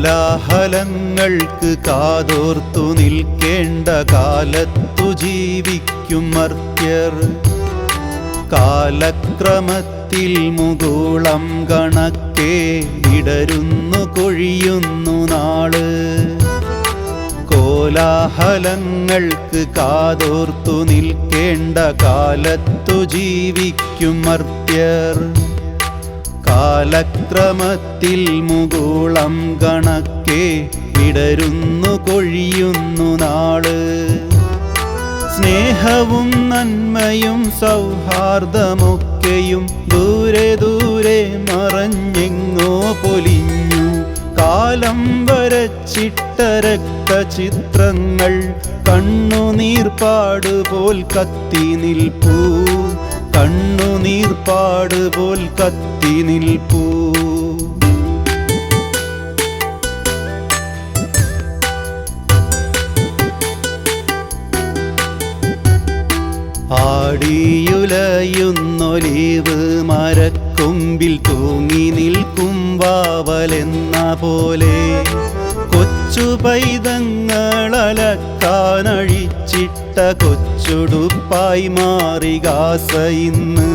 കോലാഹലങ്ങൾക്ക് കാതോർത്തു നിൽക്കേണ്ട കാലത്തു ജീവിക്കും മർത്യർ. കാലക്രമത്തിൽ മുകുളം കണക്കെ ഇടരുന്നു കൊഴിയുന്നു നാള്. കോലാഹലങ്ങൾക്ക് കാതോർത്തു നിൽക്കേണ്ട കാലത്തു ജീവിക്കും മർത്യർ. കാലക്രമത്തിൽ മുകുളം കണക്കെ ഇടരുന്നു കൊഴിയുന്നു നാള്. സ്നേഹവും നന്മയും സൗഹാർദ്ദമൊക്കെയും ദൂരെ ദൂരെ മറഞ്ഞെങ്ങോ പൊലിഞ്ഞു. കാലം വരച്ചിട്ട രക്തചിത്രങ്ങൾ കണ്ണുനീർപ്പാട് പോൽ കത്തി നിൽപ്പൂ. കണ്ണുനീർപ്പാട് പോൽ കത്തി നിൽപ്പൂ. ആടിയുലയുന്നൊലിവ് മരക്കൊമ്പിൽ തൂങ്ങി നിൽക്കും വാവലെന്ന പോലെ കൊച്ചു പൈതങ്ങളലക്കാനഴിച്ചിട്ട കൊച്ചുടുപ്പായി മാറി ഗാസ ഇന്ന്.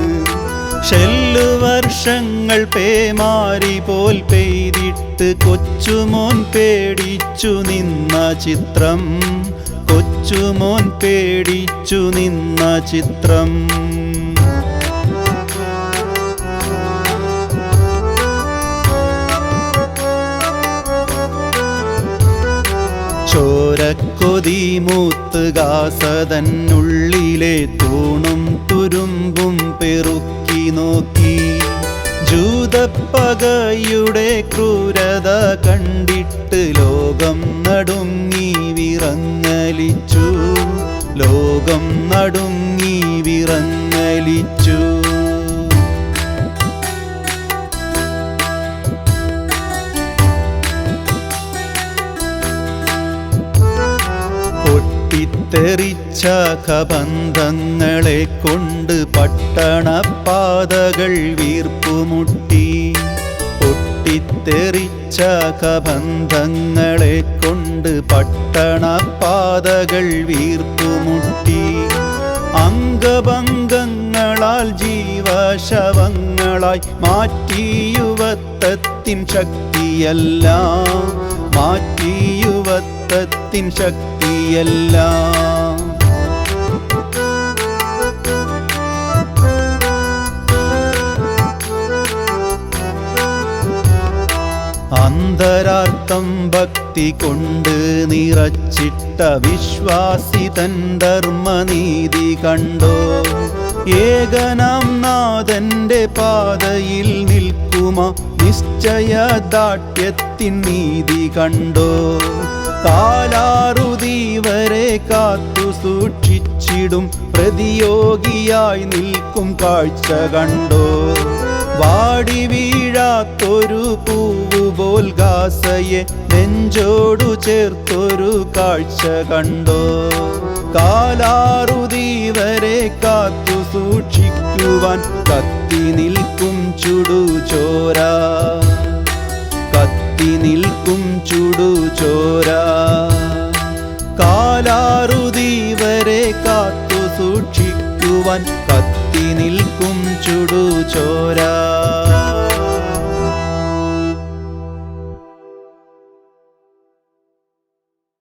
ഷെല്ലു വർഷങ്ങൾ പേമാരി പോൽ പെയ്തിട്ട് കൊച്ചുമോൻ പേടിച്ചു നിന്ന ചിത്രം. കൊച്ചുമോൻ പേടിച്ചു നിന്ന ചിത്രം. ചോരക്കൊതി മൂത്ത് ഗാസതന്നുള്ളിലെ തൂണും തുരുമ്പും പെറുക്കി നോക്കി. ജൂതപ്പകയുടെ ക്രൂരത കണ്ടിട്ട് ലോകം നടുങ്ങി വിറങ്ങലിച്ചു. ലോകം നടുങ്ങി വിറങ്ങലിച്ചു. പൊട്ടിത്തെറിച്ച കബന്ധങ്ങളെ കൊണ്ട് പട്ടണപ്പാതകൾ വീർപ്പുമുട്ടി. പൊട്ടിത്തെറിച്ച കബന്ധങ്ങളെ കൊണ്ട് പട്ടണപ്പാതകൾ വീർപ്പുമുട്ടി. അംഗഭംഗങ്ങളാൽ ജീവശവങ്ങളായി മാറ്റി യുവത്വത്തിൻ ശക്തിയെല്ലാം. മാറ്റി യുവത്വത്തിൻ ശക്തിയെല്ലാം. അന്തരാർത്ഥം ഭക്തി കൊണ്ട് നിറച്ചിട്ട വിശ്വാസി തൻ ധർമ്മനീതി കണ്ടോ. ഏകനാം നാഥന്റെ പാതയിൽ നിൽക്കുമ നിശ്ചയദാർഢ്യത്തിൻ നീതി കണ്ടോ. കാലാറുതി വരെ കാത്തു സൂക്ഷിച്ചിടും പ്രതിയോഗിയായി നിൽക്കും കാഴ്ച കണ്ടോ. വാടി വീഴാത്തൊരു പൂവുപോൽ ഗാസയെ നെഞ്ചോടു ചേർത്തൊരു കാഴ്ച കണ്ടോ. കാലാറുതി വരെ കാത്തു സൂക്ഷിക്കുവാൻ കത്തി നിൽക്കും ചുടുചോര. കത്തി നിൽക്കും ചുടുചോര. കാലാറുതി വരെ കാത്തു സൂക്ഷിക്കുവാൻ കത്തി നിൽക്കും ചുടുചോര.